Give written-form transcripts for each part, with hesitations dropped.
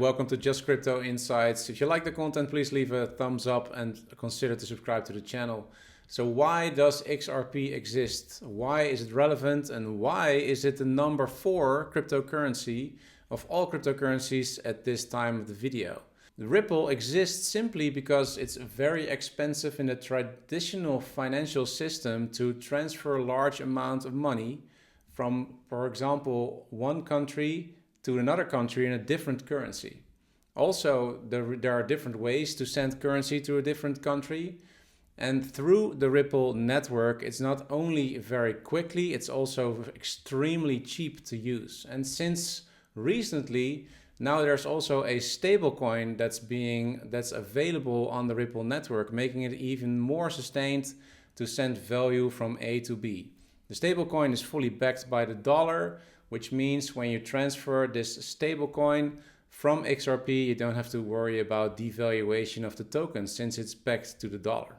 Welcome to Just Crypto Insights. If you like the content, please leave a thumbs up and consider to subscribe to the channel. So why does XRP exist? Why is it relevant? And why is it the number 4 cryptocurrency of all cryptocurrencies at this time of the video? The Ripple exists simply because it's very expensive in the traditional financial system to transfer a large amount of money from, for example, one country to another country in a different currency. Also, there are different ways to send currency to a different country. And through the Ripple network, it's not only very quickly, it's also extremely cheap to use. And since recently, now there's also a stablecoin that's available on the Ripple network, making it even more sustained to send value from A to B. The stablecoin is fully backed by the dollar, which means when you transfer this stablecoin from XRP, you don't have to worry about devaluation of the token since it's backed to the dollar.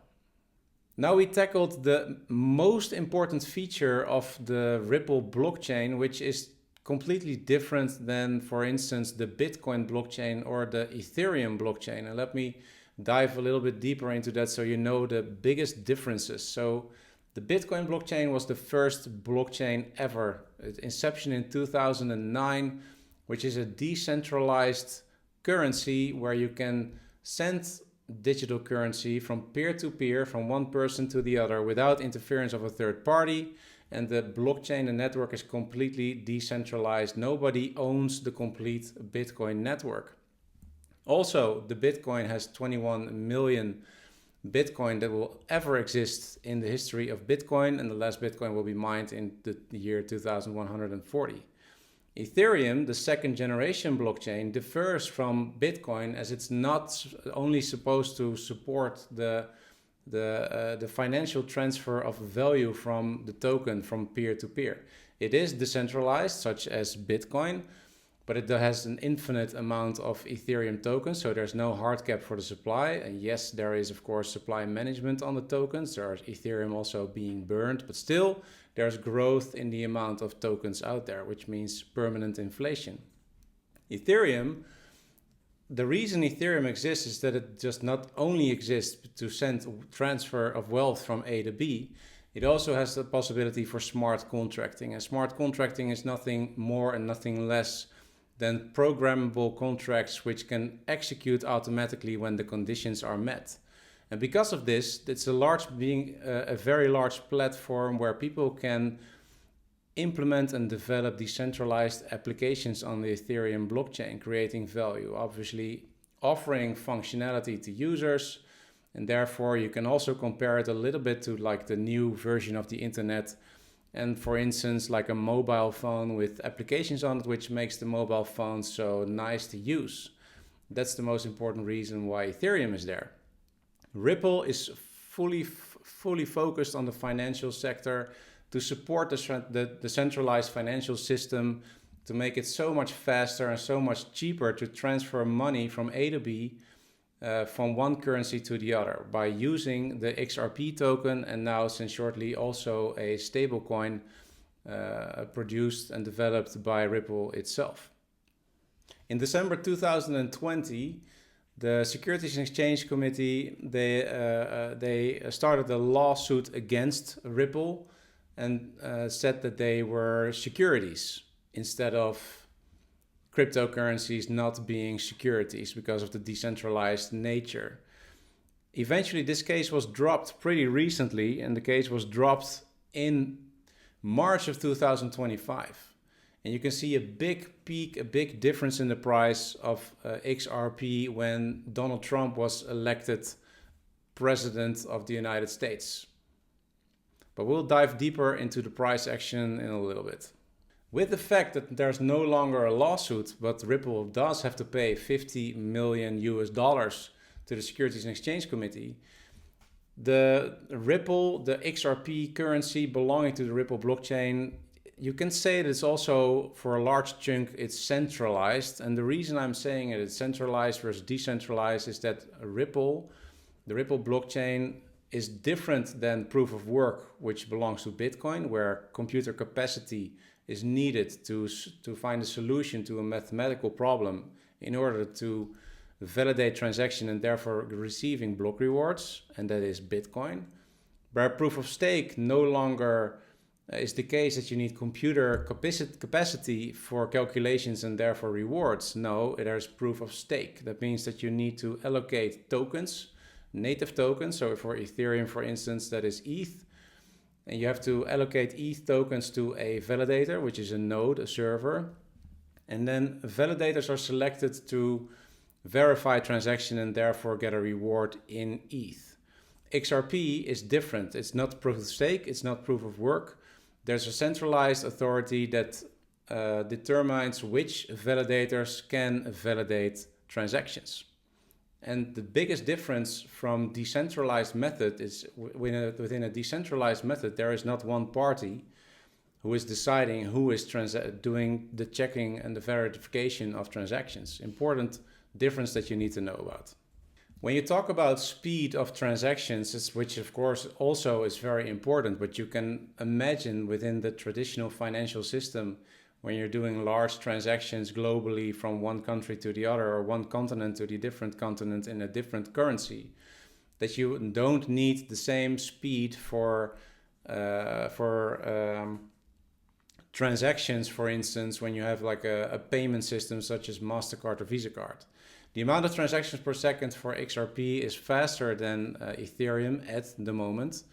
Now we tackled the most important feature of the Ripple blockchain, which is completely different than, for instance, the Bitcoin blockchain or the Ethereum blockchain. And let me dive a little bit deeper into that so you know the biggest differences. So the Bitcoin blockchain was the first blockchain ever. Its inception in 2009, which is a decentralized currency where you can send digital currency from peer-to-peer, from one person to the other without interference of a third party. And the blockchain, the network, is completely decentralized. Nobody owns the complete Bitcoin network. Also, the Bitcoin has 21 million Bitcoin that will ever exist in the history of Bitcoin, and the last Bitcoin will be mined in the year 2140. Ethereum, the second generation blockchain, differs from Bitcoin as it's not only supposed to support the financial transfer of value from the token from peer to peer. It is decentralized, such as Bitcoin, but it has an infinite amount of Ethereum tokens, so there's no hard cap for the supply. And yes, there is, of course, supply management on the tokens. There's Ethereum also being burned, but still there's growth in the amount of tokens out there, which means permanent inflation. Ethereum, the reason Ethereum exists is that it just not only exists to send transfer of wealth from A to B, it also has the possibility for smart contracting. And smart contracting is nothing more and nothing less than programmable contracts which can execute automatically when the conditions are met. And because of this, it's a very large platform where people can implement and develop decentralized applications on the Ethereum blockchain, creating value, obviously offering functionality to users. And therefore, you can also compare it a little bit to like the new version of the internet. And for instance, like a mobile phone with applications on it, which makes the mobile phone so nice to use. That's the most important reason why Ethereum is there. Ripple is fully focused on the financial sector to support the centralized financial system, to make it so much faster and so much cheaper to transfer money from A to B, from one currency to the other by using the XRP token, and now since shortly also a stablecoin produced and developed by Ripple itself. In December 2020, the Securities and Exchange Committee, they started a lawsuit against Ripple and said that they were securities instead of cryptocurrencies not being securities because of the decentralized nature. Eventually, this case was dropped pretty recently, and the case was dropped in March of 2025. And you can see a big peak, a big difference in the price of XRP when Donald Trump was elected president of the United States. But we'll dive deeper into the price action in a little bit. With the fact that there's no longer a lawsuit, but Ripple does have to pay $50 million to the Securities and Exchange Committee, the Ripple, the XRP currency belonging to the Ripple blockchain, you can say that it's also, for a large chunk, it's centralized. And the reason I'm saying it's centralized versus decentralized is that Ripple, the Ripple blockchain, is different than proof of work, which belongs to Bitcoin, where computer capacity is needed to find a solution to a mathematical problem in order to validate transaction and therefore receiving block rewards, and that is Bitcoin. Where proof of stake no longer is the case that you need computer capacity for calculations and therefore rewards. No, there's proof of stake. That means that you need to allocate tokens, native tokens. So for Ethereum, for instance, that is ETH. And you have to allocate ETH tokens to a validator, which is a node, a server. And then validators are selected to verify transaction and therefore get a reward in ETH. XRP is different. It's not proof of stake. It's not proof of work. There's a centralized authority that determines which validators can validate transactions. And the biggest difference from decentralized method is within a decentralized method, there is not one party who is deciding who is doing the checking and the verification of transactions. Important difference that you need to know about. When you talk about speed of transactions, which of course also is very important, but you can imagine within the traditional financial system, when you're doing large transactions globally from one country to the other or one continent to the different continent in a different currency, that you don't need the same speed for transactions, for instance, when you have like a payment system such as MasterCard or Visa card. The amount of transactions per second for XRP is faster than Ethereum at the moment.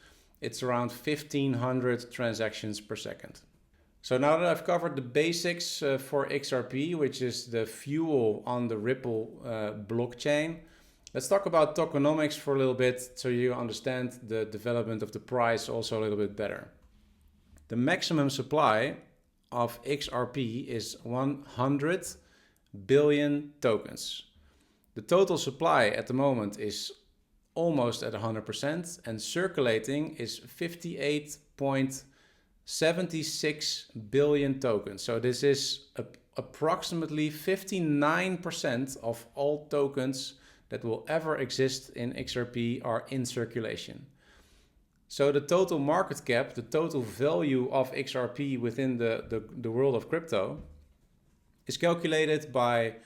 It's around 1,500 transactions per second. So now that I've covered the basics for XRP, which is the fuel on the Ripple blockchain, let's talk about tokenomics for a little bit so you understand the development of the price also a little bit better. The maximum supply of XRP is 100 billion tokens. The total supply at the moment is almost at 100% and circulating is 58.76 billion tokens. So this is approximately 59% of all tokens that will ever exist in XRP are in circulation. So the total market cap, the total value of XRP within the world of crypto is calculated by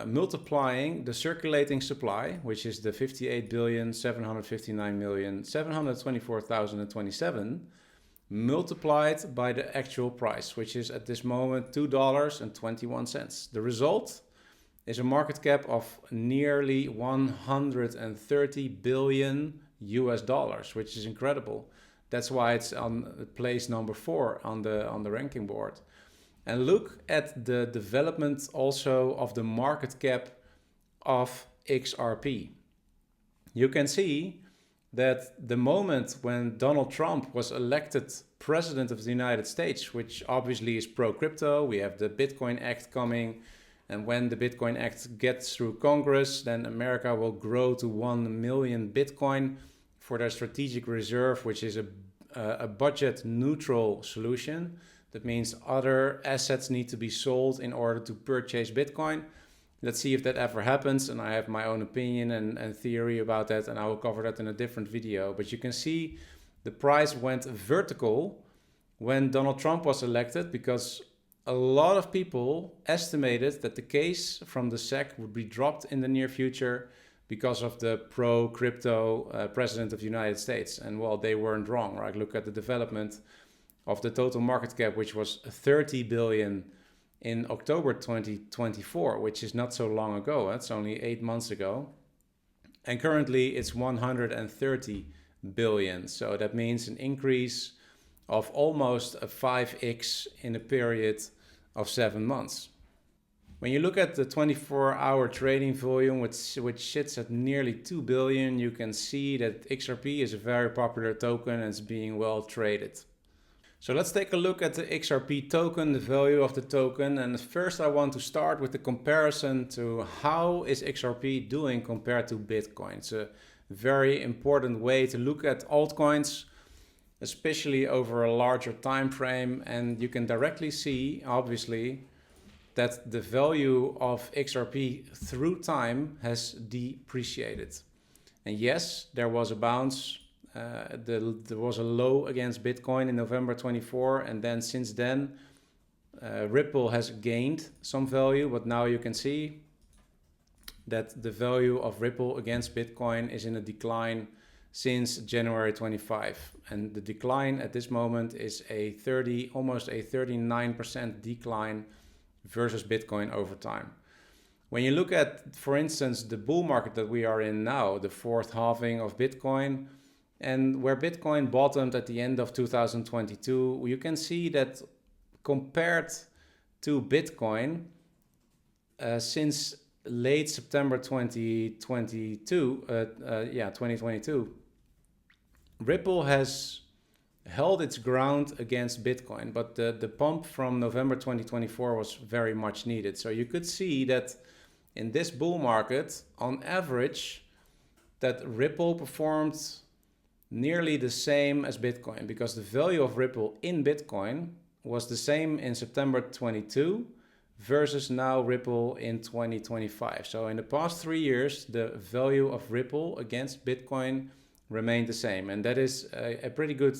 multiplying the circulating supply, which is the 58,759,724,027, multiplied by the actual price, which is at this moment $2.21. The result is a market cap of nearly 130 billion US dollars, which is incredible. That's why it's on place number 4 on the ranking board. And look at the development also of the market cap of XRP. You can see that the moment when Donald Trump was elected president of the United States, which obviously is pro-crypto, we have the Bitcoin Act coming, and when the Bitcoin Act gets through Congress, then America will grow to 1 million Bitcoin for their strategic reserve, which is a budget neutral solution. That means other assets need to be sold in order to purchase Bitcoin. Let's see if that ever happens. And I have my own opinion and theory about that. And I will cover that in a different video. But you can see the price went vertical when Donald Trump was elected, because a lot of people estimated that the case from the SEC would be dropped in the near future because of the pro-crypto president of the United States. And well, they weren't wrong, right? Look at the development of the total market cap, which was 30 billion in October 2024, which is not so long ago. That's only 8 months ago. And currently it's 130 billion. So that means an increase of almost a 5x in a period of 7 months. When you look at the 24-hour trading volume, which sits at nearly 2 billion, you can see that XRP is a very popular token and it's being well traded. So let's take a look at the XRP token, the value of the token. And first I want to start with the comparison to how is XRP doing compared to Bitcoin. It's a very important way to look at altcoins, especially over a larger time frame. And you can directly see, obviously, that the value of XRP through time has depreciated. And yes, there was a bounce. There was a low against Bitcoin in November 24, and then since then Ripple has gained some value, but now you can see that the value of Ripple against Bitcoin is in a decline since January 25. And the decline at this moment is almost a 39% decline versus Bitcoin over time. When you look at, for instance, the bull market that we are in now, the fourth halving of Bitcoin, and where Bitcoin bottomed at the end of 2022, you can see that compared to Bitcoin, since late September 2022, Ripple has held its ground against Bitcoin, but the pump from November 2024 was very much needed. So you could see that in this bull market, on average, that Ripple performed nearly the same as Bitcoin, because the value of Ripple in Bitcoin was the same in September 22 versus now Ripple in 2025. So in the past 3 years, the value of Ripple against Bitcoin remained the same, and that is a pretty good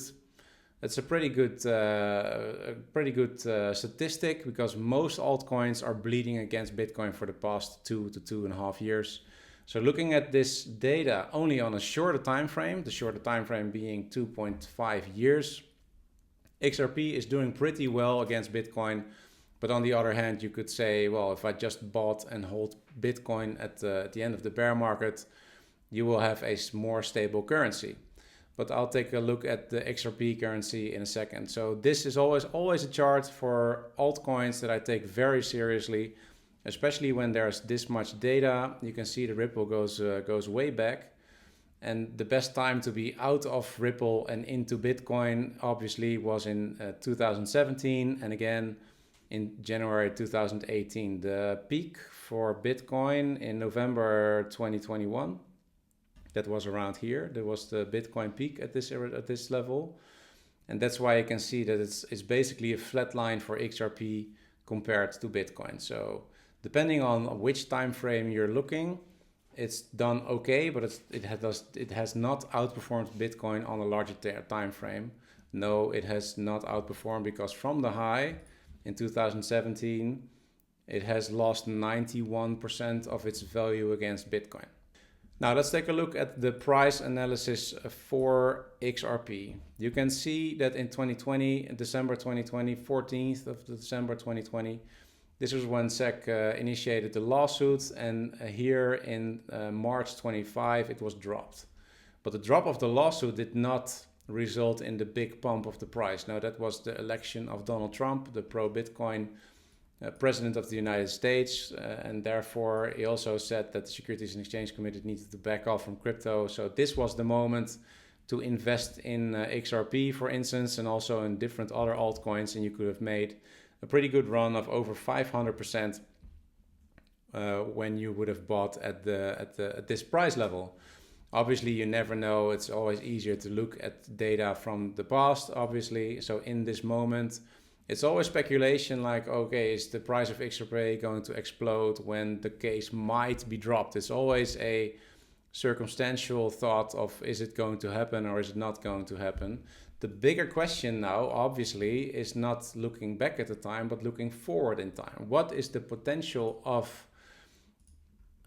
statistic, because most altcoins are bleeding against Bitcoin for the past 2 to 2.5 years. So looking at this data only on a shorter time frame, the shorter time frame being 2.5 years, XRP is doing pretty well against Bitcoin. But on the other hand, you could say, well, if I just bought and hold Bitcoin at the end of the bear market, you will have a more stable currency. But I'll take a look at the XRP currency in a second. So this is always a chart for altcoins that I take very seriously, especially when there's this much data. You can see the Ripple goes way back. And the best time to be out of Ripple and into Bitcoin obviously was in 2017 and again in January 2018. The peak for Bitcoin in November 2021, that was around here. That was the Bitcoin peak at this level. And that's why you can see that it's basically a flat line for XRP compared to Bitcoin. So depending on which time frame you're looking, it's done okay, but it has not outperformed Bitcoin on a larger time frame. No, it has not outperformed, because from the high in 2017, it has lost 91% of its value against Bitcoin. Now let's take a look at the price analysis for XRP. You can see that in 2020, December 2020, 14th of December 2020, this was when SEC initiated the lawsuit, and here in March 25, it was dropped. But the drop of the lawsuit did not result in the big pump of the price. Now, that was the election of Donald Trump, the pro-Bitcoin president of the United States, and therefore he also said that the Securities and Exchange Commission needed to back off from crypto. So this was the moment to invest in XRP, for instance, and also in different other altcoins, and you could have made a pretty good run of over 500% when you would have bought at this price level. Obviously, you never know. It's always easier to look at data from the past, obviously. So in this moment, it's always speculation like, okay, is the price of XRP going to explode when the case might be dropped? It's always a circumstantial thought of, is it going to happen or is it not going to happen? The bigger question now, obviously, is not looking back at the time, but looking forward in time. What is the potential of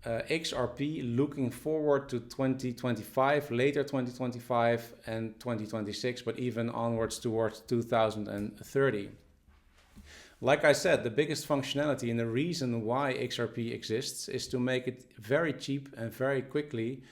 XRP looking forward to 2025, later 2025 and 2026, but even onwards towards 2030? Like I said, the biggest functionality and the reason why XRP exists is to make it very cheap and very quickly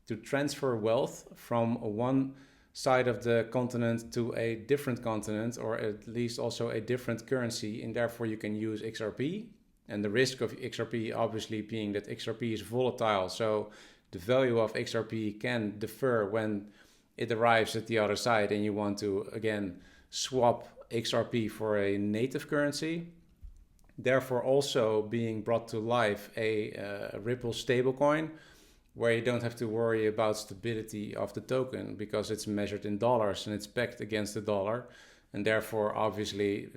to transfer wealth from one side of the continent to a different continent, or at least also a different currency, and therefore you can use XRP. And the risk of XRP obviously being that XRP is volatile, so the value of XRP can differ when it arrives at the other side and you want to again swap XRP for a native currency. Therefore also being brought to life a Ripple stablecoin, where you don't have to worry about stability of the token because it's measured in dollars and it's pegged against the dollar, and therefore obviously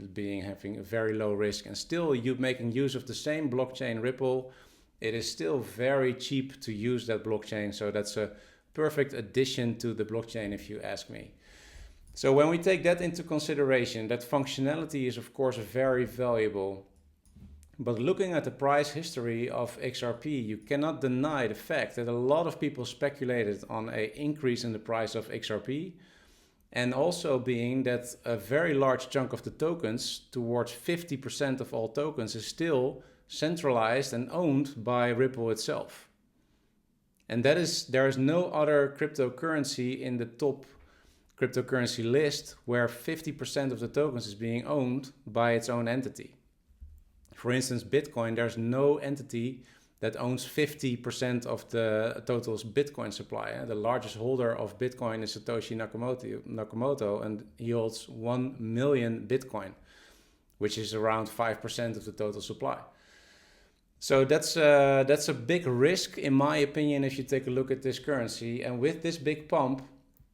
having a very low risk, and still you making use of the same blockchain Ripple. It is still very cheap to use that blockchain, so that's a perfect addition to the blockchain if you ask me. So when we take that into consideration, that functionality is of course very valuable. But looking at the price history of XRP, you cannot deny the fact that a lot of people speculated on an increase in the price of XRP, and also being that a very large chunk of the tokens, towards 50% of all tokens, is still centralized and owned by Ripple itself. And there is no other cryptocurrency in the top cryptocurrency list where 50% of the tokens is being owned by its own entity. For instance, Bitcoin, there's no entity that owns 50% of the total Bitcoin supply. The largest holder of Bitcoin is Satoshi Nakamoto, and he holds 1 million Bitcoin, which is around 5% of the total supply. So that's a big risk, in my opinion, if you take a look at this currency. And with this big pump,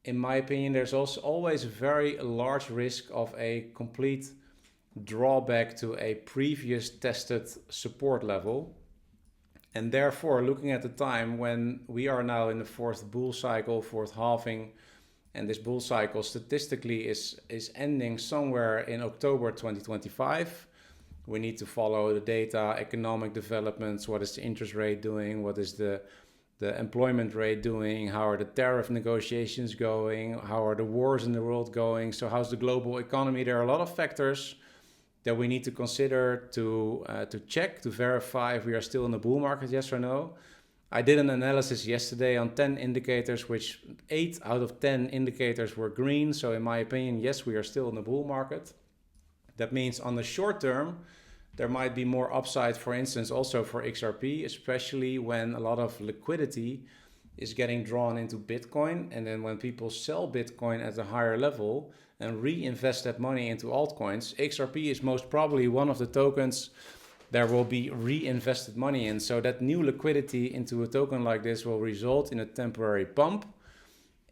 in my opinion, there's also always a very large risk of a complete drawback to a previous tested support level. And therefore, looking at the time when we are now in the fourth bull cycle, fourth halving, and this bull cycle statistically is ending somewhere in October 2025, we need to follow the data, economic developments, what is the interest rate doing, what is the employment rate doing, how are the tariff negotiations going, how are the wars in the world going, so how's the global economy. There are a lot of factors that we need to consider to check, to verify if we are still in the bull market, yes or no. I did an analysis yesterday on 10 indicators, which 8 out of 10 indicators were green. So in my opinion, yes, we are still in the bull market. That means on the short term, there might be more upside, for instance, also for XRP, especially when a lot of liquidity is getting drawn into Bitcoin. And then when people sell Bitcoin at a higher level and reinvest that money into altcoins, XRP is most probably one of the tokens there will be reinvested money in. So that new liquidity into a token like this will result in a temporary pump,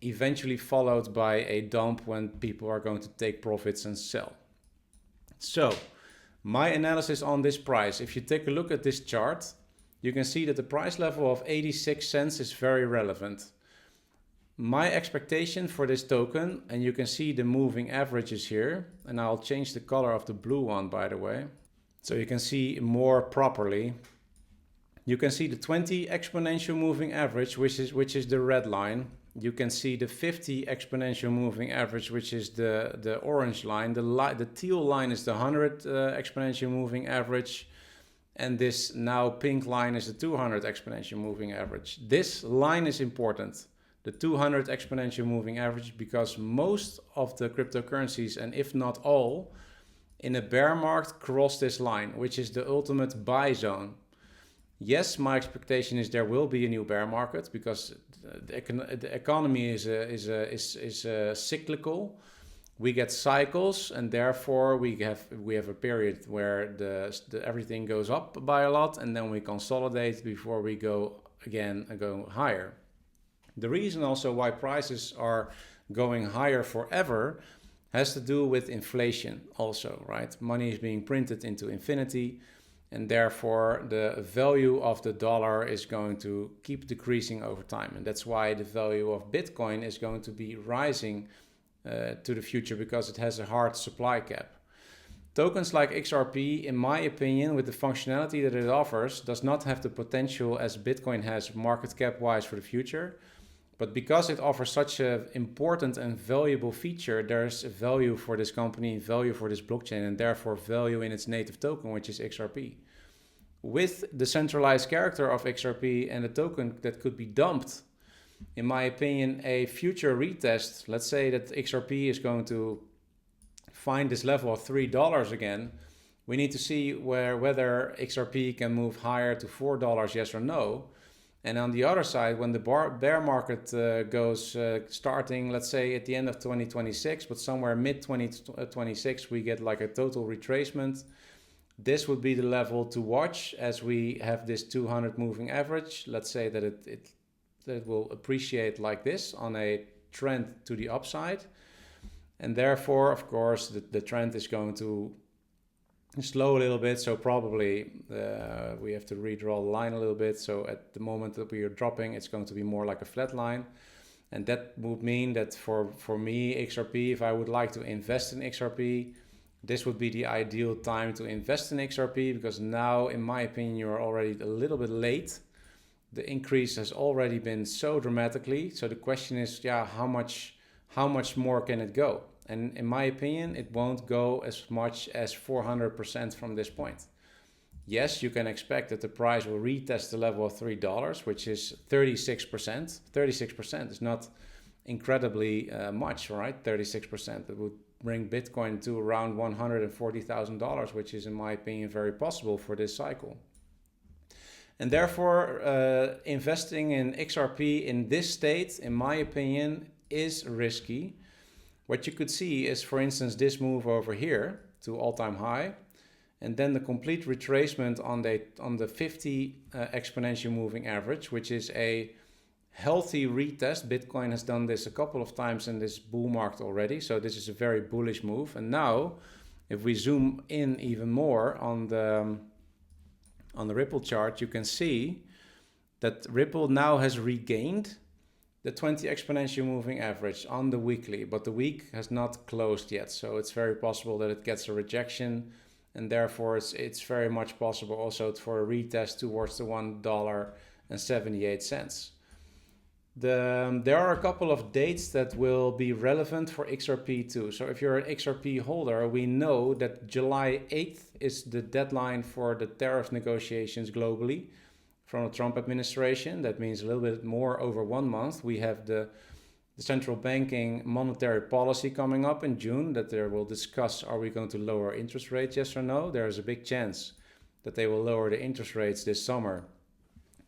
eventually followed by a dump when people are going to take profits and sell. So my analysis on this price, if you take a look at this chart, you can see that the price level of 86 cents is very relevant. My expectation for this token, and you can see the moving averages here, and I'll change the color of the blue one, by the way, so you can see more properly. You can see the 20 exponential moving average, which is the red line. You can see the 50 exponential moving average, which is the orange line. The teal line is the 100 exponential moving average. And this now pink line is the 200 exponential moving average. This line is important, the 200 exponential moving average, because most of the cryptocurrencies, and if not all, in a bear market cross this line, which is the ultimate buy zone. Yes, my expectation is there will be a new bear market because the economy is cyclical. We get cycles, and therefore we have a period where everything goes up by a lot, and then we consolidate before we go higher. The reason also why prices are going higher forever has to do with inflation also, right? Money is being printed into infinity, and therefore the value of the dollar is going to keep decreasing over time. And that's why the value of Bitcoin is going to be rising to the future, because it has a hard supply cap. Tokens like XRP, in my opinion, with the functionality that it offers, does not have the potential as Bitcoin has market cap wise for the future. But because it offers such an important and valuable feature, there's a value for this company, value for this blockchain, and therefore value in its native token, which is XRP. With the centralized character of XRP and a token that could be dumped, in my opinion, a future retest, let's say that XRP is going to find this level of $3 again, we need to see whether XRP can move higher to $4, yes or no. And on the other side, when the bear market goes starting, let's say at the end of 2026, but somewhere mid-2026, we get like a total retracement. This would be the level to watch as we have this 200 moving average. Let's say that it will appreciate like this on a trend to the upside. And therefore, of course, the trend is going to slow a little bit, so probably we have to redraw the line a little bit. So at the moment that we are dropping, it's going to be more like a flat line. And that would mean that for me, XRP, if I would like to invest in XRP, this would be the ideal time to invest in XRP, because now, in my opinion, you're already a little bit late. The increase has already been so dramatically. So the question is, how much more can it go? And in my opinion, it won't go as much as 400% from this point. Yes, you can expect that the price will retest the level of $3, which is 36%. 36% is not incredibly much, right? 36%. It would bring Bitcoin to around $140,000, which is, in my opinion, very possible for this cycle. And therefore, investing in XRP in this state, in my opinion, is risky. What you could see is, for instance, this move over here to all-time high, and then the complete retracement on the 50 exponential moving average, which is a healthy retest. Bitcoin has done this a couple of times in this bull market already, so this is a very bullish move. And now, if we zoom in even more on the Ripple chart, you can see that Ripple now has regained the 20 exponential moving average on the weekly, but the week has not closed yet. So it's very possible that it gets a rejection, and therefore it's very much possible also for a retest towards the $1.78. There are a couple of dates that will be relevant for XRP too. So if you're an XRP holder, we know that July 8th is the deadline for the tariff negotiations globally from the Trump administration. That means a little bit more over 1 month. We have the central banking monetary policy coming up in June that they will discuss, are we going to lower interest rates, yes or no? There is a big chance that they will lower the interest rates this summer,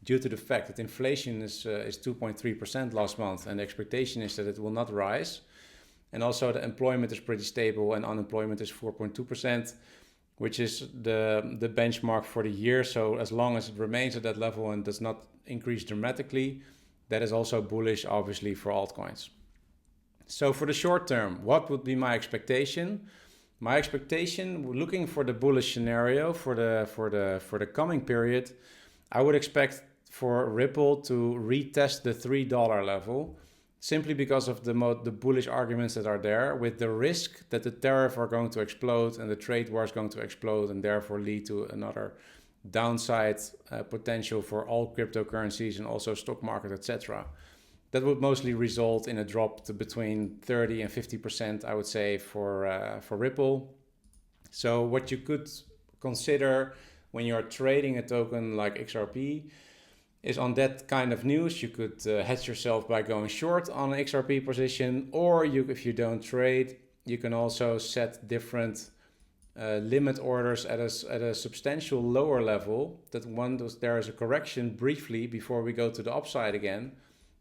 due to the fact that inflation is 2.3% last month, and the expectation is that it will not rise. And also the employment is pretty stable, and unemployment is 4.2%, which is the benchmark for the year. So as long as it remains at that level and does not increase dramatically, that is also bullish, obviously, for altcoins. So for the short term, what would be my expectation? My expectation, looking for the bullish scenario for the coming period, I would expect for Ripple to retest the $3 level, simply because of the bullish arguments that are there, with the risk that the tariff are going to explode and the trade war is going to explode, and therefore lead to another downside potential for all cryptocurrencies and also stock market, etc. That would mostly result in a drop to between 30 and 50%, I would say, for Ripple. So what you could consider when you're trading a token like XRP is, on that kind of news, you could hedge yourself by going short on an XRP position, or if you don't trade, you can also set different limit orders at a substantial lower level, that once there is a correction briefly before we go to the upside again,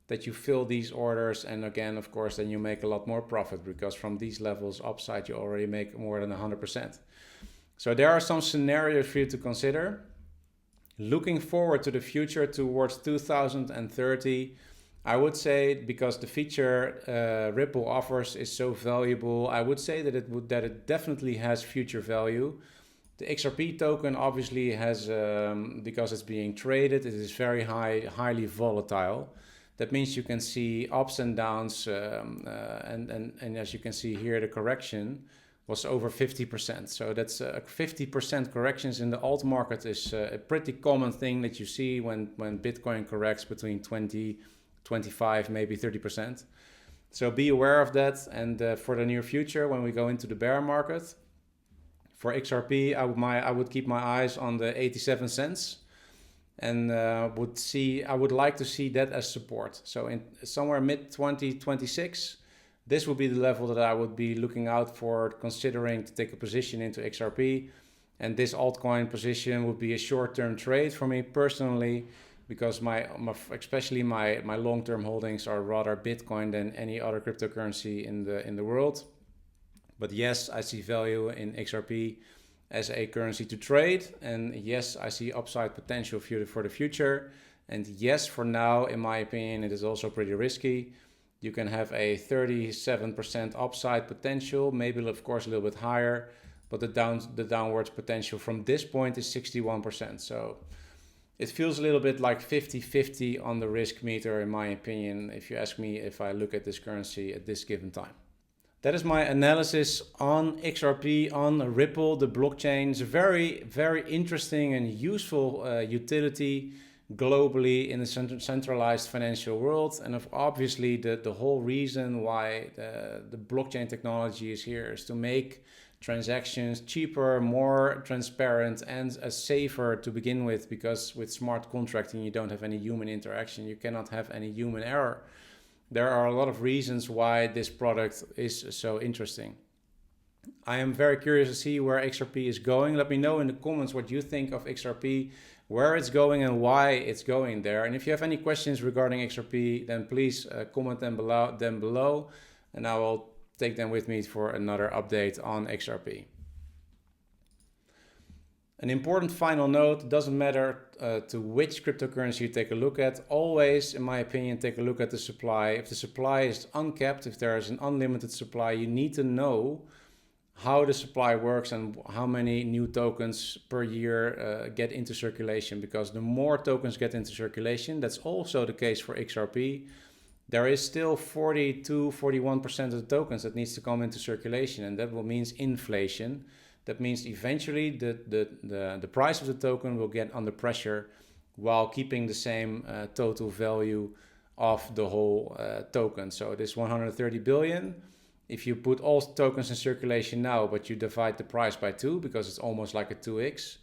that you fill these orders, and again, of course, then you make a lot more profit, because from these levels upside you already make more than 100%. So there are some scenarios for you to consider. Looking forward to the future towards 2030, I would say, because the feature Ripple offers is so valuable, I would say that it definitely has future value. The XRP token obviously has, because it's being traded, it is very highly volatile. That means you can see ups and downs, and as you can see here, the correction was over 50%. So that's 50% corrections in the alt market is a pretty common thing that you see when Bitcoin corrects between 20, 25, maybe 30%. So be aware of that. And for the near future, when we go into the bear market, for XRP, I would keep my eyes on the 87 cents. And I would like to see that as support. So in somewhere mid-2026, this would be the level that I would be looking out for, considering to take a position into XRP. And this altcoin position would be a short-term trade for me personally, because especially my long-term holdings are rather Bitcoin than any other cryptocurrency in the world. But yes, I see value in XRP as a currency to trade, and yes, I see upside potential for the future. And yes, for now, in my opinion, it is also pretty risky. You can have a 37% upside potential, maybe of course a little bit higher, but the downwards potential from this point is 61%. So It feels a little bit like 50-50 on the risk meter, in my opinion, if you ask me if I look at this currency at this given time. That is my analysis on XRP, on Ripple, the blockchain. It's a very, very interesting and useful utility globally in the centralized financial world. And obviously the whole reason why the blockchain technology is here is to make transactions cheaper, more transparent, and safer to begin with, because with smart contracting you don't have any human interaction, you cannot have any human error. There are a lot of reasons why this product is so interesting. I am very curious to see where XRP is going. Let me know in the comments what you think of XRP, where it's going and why it's going there. And if you have any questions regarding XRP, then please comment them below, and I will take them with me for another update on XRP. An important final note, it doesn't matter to which cryptocurrency you take a look at, always, in my opinion, take a look at the supply. If the supply is uncapped, if there is an unlimited supply, you need to know how the supply works and how many new tokens per year get into circulation, because the more tokens get into circulation, that's also the case for XRP, there is still 42-41% of the tokens that needs to come into circulation, and that will means inflation. That means eventually the price of the token will get under pressure while keeping the same total value of the whole token. So it is 130 billion. If you put all tokens in circulation now, but you divide the price by 2, because it's almost like a 2x,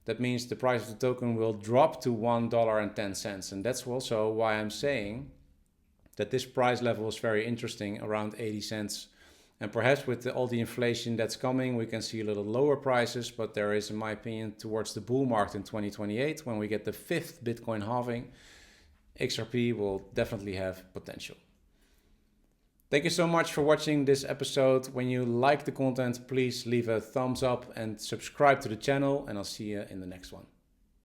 that means the price of the token will drop to $1.10. And that's also why I'm saying that this price level is very interesting, around 80 cents. And perhaps with all the inflation that's coming, we can see a little lower prices, but there is, in my opinion, towards the bull market in 2028, when we get the 5th Bitcoin halving, XRP will definitely have potential. Thank you so much for watching this episode. When you like the content, please leave a thumbs up and subscribe to the channel, and I'll see you in the next one.